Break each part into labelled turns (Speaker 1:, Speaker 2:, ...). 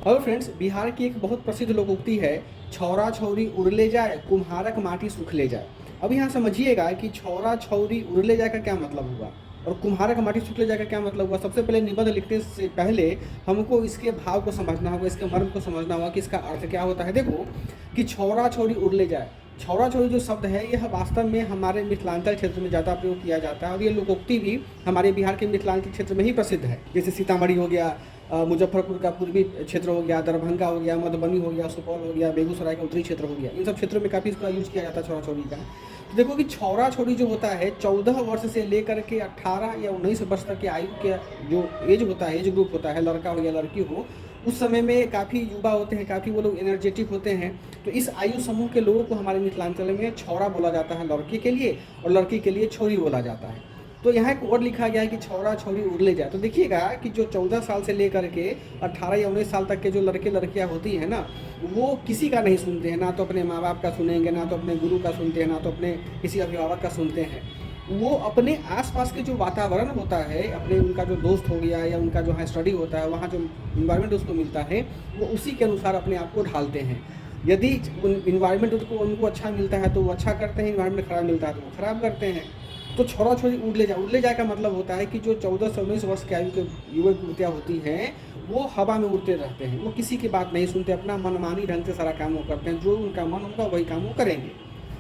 Speaker 1: Hello friends, Bihar की एक बहुत प्रसिद्ध लोकोक्ति है, छौरा छौरी उड़ ले जाए, कुम्हारक माटी सूख ले जाए। अब यहाँ समझिएगा कि छौरा छौरी उड़ ले जाए का क्या मतलब हुआ और कुम्हारक माटी सूख ले जाए का क्या मतलब हुआ। सबसे पहले निबंध लिखने से पहले हमको इसके भाव को समझना होगा, इसके मर्म को समझना होगा कि इसका अर्थ क्या होता है। देखो कि छौरा छौरी उड़ ले जाए, छौरा छौरी जो शब्द है यह वास्तव में हमारे मिथिलांचल क्षेत्र में ज़्यादा प्रयोग किया जाता है और ये लोकोक्ति भी हमारे बिहार के मिथिलांचल क्षेत्र में ही प्रसिद्ध है। जैसे सीतामढ़ी हो गया, मुजफ्फरपुर का पूर्वी क्षेत्र हो गया, दरभंगा हो गया, मधुबनी हो गया, सुपौल हो गया, बेगूसराय का उत्तरी क्षेत्र हो गया, इन सब क्षेत्रों में काफ़ी इसका यूज़ किया जाता है छौरा छौरी का। तो देखो कि छौरा छौरी जो होता है 14 वर्ष से लेकर के 18 या 19 वर्ष तक के आयु के जो एज होता है, एज ग्रुप होता है, लड़का हो या लड़की हो, उस समय में काफ़ी युवा होते हैं, काफ़ी वो लोग एनर्जेटिक होते हैं। तो इस आयु समूह के लोगों को हमारे मिथिलांचल में छौरा बोला जाता है लड़के के लिए, और लड़की के लिए छोरी बोला जाता है। तो यहाँ एक वर्ड लिखा गया है कि छौरा छौरी उड़ ले जाए। तो देखिएगा कि जो 14 साल से लेकर के 18 या 19 साल तक के जो लड़के लड़कियाँ होती हैं ना, वो किसी का नहीं सुनते हैं, ना तो अपने माँ बाप का सुनेंगे, ना तो अपने गुरु का सुनते हैं, ना तो अपने किसी अभिभावक का सुनते हैं। वो अपने आसपास के जो वातावरण होता है, अपने उनका जो दोस्त हो गया या उनका जो है स्टडी होता है, वहाँ जो इन्वायरमेंट उसको मिलता है, वो उसी के अनुसार अपने आप को ढालते हैं। यदि इन्वायरमेंट उनको अच्छा मिलता है तो वो अच्छा करते हैं, इन्वायरमेंट खराब मिलता है तो वो खराब करते हैं। तो छौरा छौरी उड़ ले जाए का मतलब होता है कि जो 14 से 19 वर्ष की आयु के युवक युवतियाँ होती हैं, वो हवा में उड़ते रहते हैं, वो किसी की बात नहीं सुनते, अपना मनमानी ढंग से सारा काम वो करते हैं, जो उनका मन होगा वही काम वो करेंगे।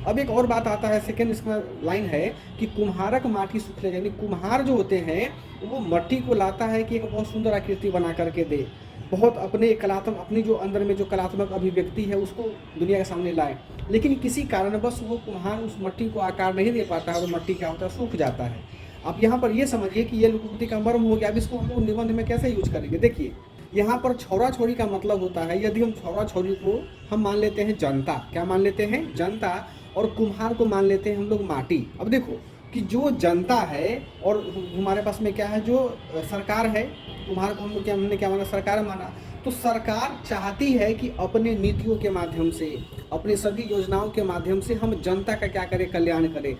Speaker 1: अब एक और बात आता है, सेकेंड इसका लाइन है कि कुम्हारक माटी सूख ले जाए। यानी कुम्हार जो होते हैं वो मट्टी को लाता है कि एक बहुत सुंदर आकृति बना करके दे, बहुत अपने कलात्मक, अपनी जो अंदर में जो कलात्मक अभिव्यक्ति है उसको दुनिया के सामने लाए, लेकिन किसी कारणवश वो कुम्हार उस मट्टी को आकार नहीं दे पाता है और मट्टी क्या होता है, सूख जाता है। अब यहाँ पर ये समझिए कि ये लोकोक्ति का मर्म हो गया। अब इसको हम लोग निबंध में कैसे यूज करेंगे। देखिए यहाँ पर छौरा छौरी का मतलब होता है, यदि हम छौरा छौरी को हम मान लेते हैं जनता, क्या मान लेते हैं, जनता, और कुम्हार को मान लेते हैं हम लोग माटी। अब देखो कि जो जनता है और हमारे पास में क्या है, जो सरकार है, कुम्हार को हम लोग हमने क्या माना, सरकार माना। तो सरकार चाहती है कि अपने नीतियों के माध्यम से, अपनी सभी योजनाओं के माध्यम से हम जनता का क्या करें, कल्याण करें।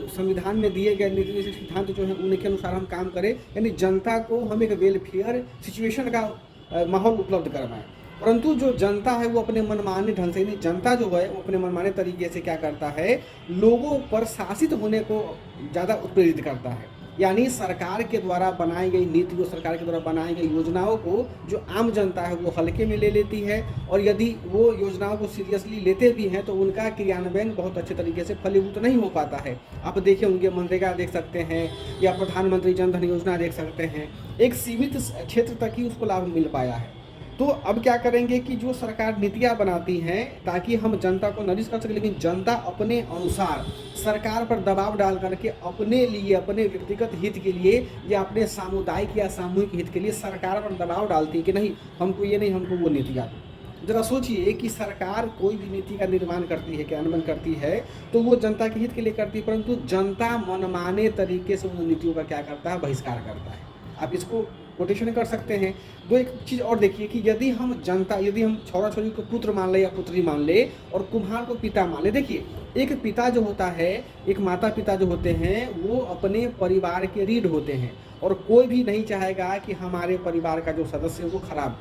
Speaker 1: संविधान में दिए गए नीति सिद्धांत जो है उनके अनुसार हम काम करें, यानी जनता को हम एक वेलफेयर सिचुएशन का माहौल उपलब्ध करवाएं। परंतु जो जनता है वो अपने मनमाने ढंग से, जनता जो है वो अपने मनमाने तरीके से क्या करता है, लोगों पर शासित होने को ज़्यादा उत्प्रेरित करता है। यानी सरकार के द्वारा बनाई गई नीतियों, सरकार के द्वारा बनाई गई योजनाओं को जो आम जनता है वो हल्के में ले लेती है, और यदि वो योजनाओं को सीरियसली लेते भी हैं तो उनका क्रियान्वयन बहुत अच्छे तरीके से फलीभूत नहीं हो पाता है। आप देखिए उनके मनरेगा देख सकते हैं या प्रधानमंत्री जन धन योजना देख सकते हैं, एक सीमित क्षेत्र तक ही उसको लाभ मिल पाया है। तो अब क्या करेंगे कि जो सरकार नीतियाँ बनाती हैं ताकि हम जनता को नरिश कर सकें, लेकिन जनता अपने अनुसार सरकार पर दबाव डाल करके अपने लिए, अपने व्यक्तिगत हित के लिए या अपने सामुदायिक या सामूहिक हित के लिए सरकार पर दबाव डालती है कि नहीं हमको ये नहीं, हमको वो नीतियाँ दो। जरा सोचिए कि सरकार कोई भी नीति का निर्माण करती है, क्रियान्वयन करती है, तो वो जनता के हित के लिए करती है, परंतु जनता मनमाने तरीके से उन नीतियों का क्या करता है, बहिष्कार करता है। आप इसको कोटेशन कर सकते हैं। दो एक चीज़ और देखिए कि यदि हम जनता, यदि हम छौरा छौरी को पुत्र मान ले या पुत्री मान ले और कुम्हार को पिता मान ले, देखिए एक पिता जो होता है, एक माता पिता जो होते हैं वो अपने परिवार के रीढ़ होते हैं, और कोई भी नहीं चाहेगा कि हमारे परिवार का जो सदस्य है वो खराब।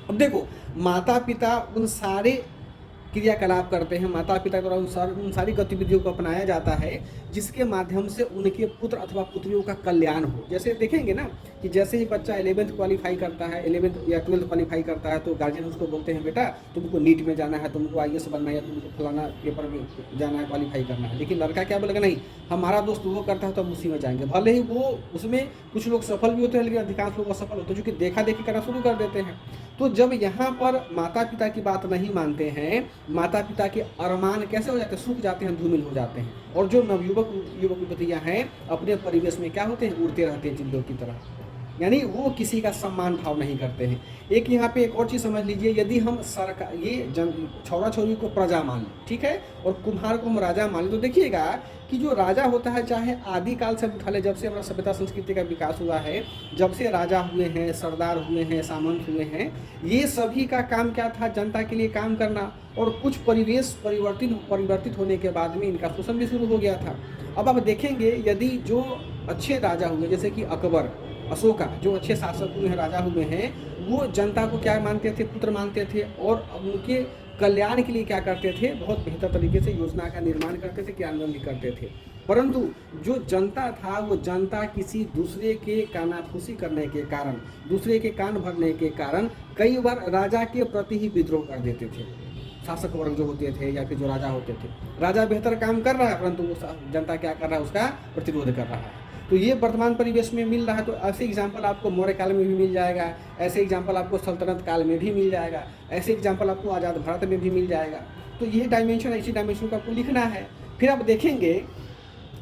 Speaker 1: अब देखो माता पिता उन सारे क्रियाकलाप करते हैं, माता पिता द्वारा उन सारी गतिविधियों को अपनाया जाता है जिसके माध्यम से उनके पुत्र अथवा पुत्रियों का कल्याण हो। जैसे देखेंगे ना कि जैसे ही बच्चा 11th क्वालिफाई करता है, 11th या 12th क्वालिफाई करता है, तो गार्जियन उसको बोलते हैं बेटा तुमको नीट में जाना है, तुमको IAS बनना है, या तुमको फलाना पेपर में जाना है, क्वालिफाई करना है। लेकिन लड़का क्या बोलेगा, नहीं हमारा दोस्त वो करता है तो हम उसी में जाएंगे। भले ही वो उसमें कुछ लोग सफल भी होते हैं लेकिन अधिकांश लोग असफल होते हैं, जो कि देखा देखी करना शुरू कर देते हैं। तो जब यहाँ पर माता पिता की बात नहीं मानते हैं, माता पिता के अरमान कैसे हो जाते हैं, सूख जाते हैं, धूमिल हो जाते हैं, और जो नवयुवक युवतियाँ हैं अपने परिवेश में क्या होते हैं, उड़ते रहते हैं चिल्लों की तरह, यानी वो किसी का सम्मान भाव नहीं करते हैं। एक यहाँ पे एक और चीज़ समझ लीजिए, यदि हम सरकार ये छौरा छौरी को प्रजा मान लें, ठीक है, और कुम्हार को हम राजा मान लें, तो देखिएगा कि जो राजा होता है, चाहे आदिकाल से उठा ले, जब से हमारा सभ्यता संस्कृति का विकास हुआ है, जब से राजा हुए हैं, सरदार हुए हैं, सामंत हुए हैं, ये सभी का काम क्या था, जनता के लिए काम करना, और कुछ परिवेश परिवर्तित होने के बाद में इनका शोषण भी शुरू हो गया था। अब आप देखेंगे यदि जो अच्छे राजा हुए, जैसे कि अकबर, अशोका जो अच्छे शासक हुए हैं, राजा हुए हैं, वो जनता को क्या मानते थे? पुत्र मानते थे और उनके कल्याण के लिए क्या करते थे? बहुत बेहतर तरीके से योजना का निर्माण करते थे, क्रियान्वयन भी करते थे। परंतु जो जनता था, वो जनता किसी दूसरे के कानाफूसी करने के कारण, दूसरे के कान भरने के कारण कई बार राजा के प्रति ही विद्रोह कर देते थे। शासक वर्ग जो होते थे या फिर जो राजा होते थे, राजा बेहतर काम कर रहा है परंतु वो जनता क्या कर रहा है? उसका प्रतिरोध कर रहा है। तो ये वर्तमान परिवेश में मिल रहा है। तो ऐसे एग्जाम्पल आपको मौर्य काल में भी मिल जाएगा, ऐसे एग्जाम्पल आपको सल्तनत काल में भी मिल जाएगा, ऐसे एग्जाम्पल आपको आज़ाद भारत में भी मिल जाएगा। तो ये डायमेंशन, इसी डायमेंशन को आपको लिखना है। फिर आप देखेंगे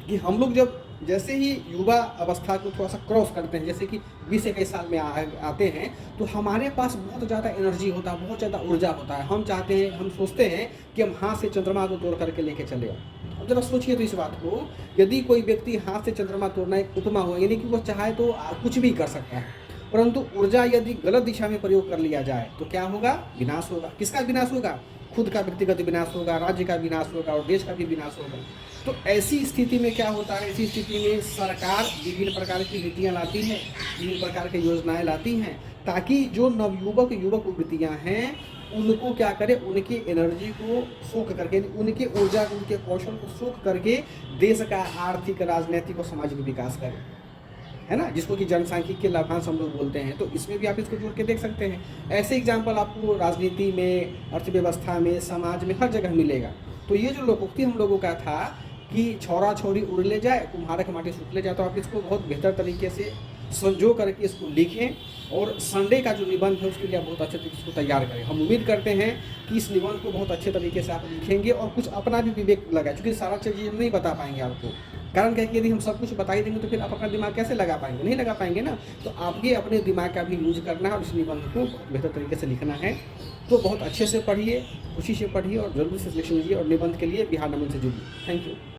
Speaker 1: कि हम लोग जब जैसे ही युवा अवस्था को थोड़ा सा क्रॉस करते हैं, जैसे कि 20-21 साल में आते हैं, तो हमारे पास बहुत ज़्यादा एनर्जी होता है, बहुत ज़्यादा ऊर्जा होता है। हम चाहते हैं, हम सोचते हैं कि हम हाथ से चंद्रमा को तोड़ करके लेके चले। अब जरा सोचिए तो इस बात को, यदि कोई व्यक्ति हाथ से चंद्रमा तोड़ना एक उपमा हो, यानी कि वो चाहे तो कुछ भी कर सकता है, परंतु ऊर्जा यदि गलत दिशा में प्रयोग कर लिया जाए तो क्या होगा? विनाश होगा। किसका विनाश होगा? खुद का व्यक्तिगत विनाश होगा, राज्य का विनाश होगा और देश का भी विनाश होगा। तो ऐसी स्थिति में क्या होता है? ऐसी स्थिति में सरकार विभिन्न प्रकार की नीतियाँ लाती है, विभिन्न प्रकार की योजनाएं लाती हैं, ताकि जो नवयुवक युवक युवतियाँ हैं उनको क्या करे? उनकी एनर्जी को सोख करके, उनके ऊर्जा, उनके कौशल को सोख करके देश का आर्थिक, राजनीतिक और सामाजिक विकास करे, है ना, जिसको कि जनसांख्यिकीय लाभांश हम लोग बोलते हैं। तो इसमें भी आप इसको जोड़ के देख सकते हैं। ऐसे एग्जाम्पल आपको राजनीति में, अर्थव्यवस्था में, समाज में हर जगह मिलेगा। तो ये जो लोकोक्ति हम लोगों का था कि छौरा छौरी उड़ ले जाए, कुम्हारक माटी सूख ले जाए, तो आप इसको बहुत बेहतर तरीके से संजो करके इसको लिखें और संडे का जो निबंध है उसके लिए आप बहुत अच्छे तरीके से इसको तैयार करें। हम उम्मीद करते हैं कि इस निबंध को बहुत अच्छे तरीके से आप लिखेंगे और कुछ अपना भी विवेक लगाए, क्योंकि सारा चीज़ हम नहीं बता पाएंगे आपको। कारण क्या है कि यदि हम सब कुछ बता ही देंगे तो फिर आप अपना दिमाग कैसे लगा पाएंगे? नहीं लगा पाएंगे ना। तो आपके अपने दिमाग का भी यूज करना है और इस निबंध को बेहतर तरीके से लिखना है। तो बहुत अच्छे से पढ़िए, खुशी से पढ़िए और जल्दी से सिलेक्शन लीजिए और निबंध के लिए बिहार नमन से जुड़िए। Thank you.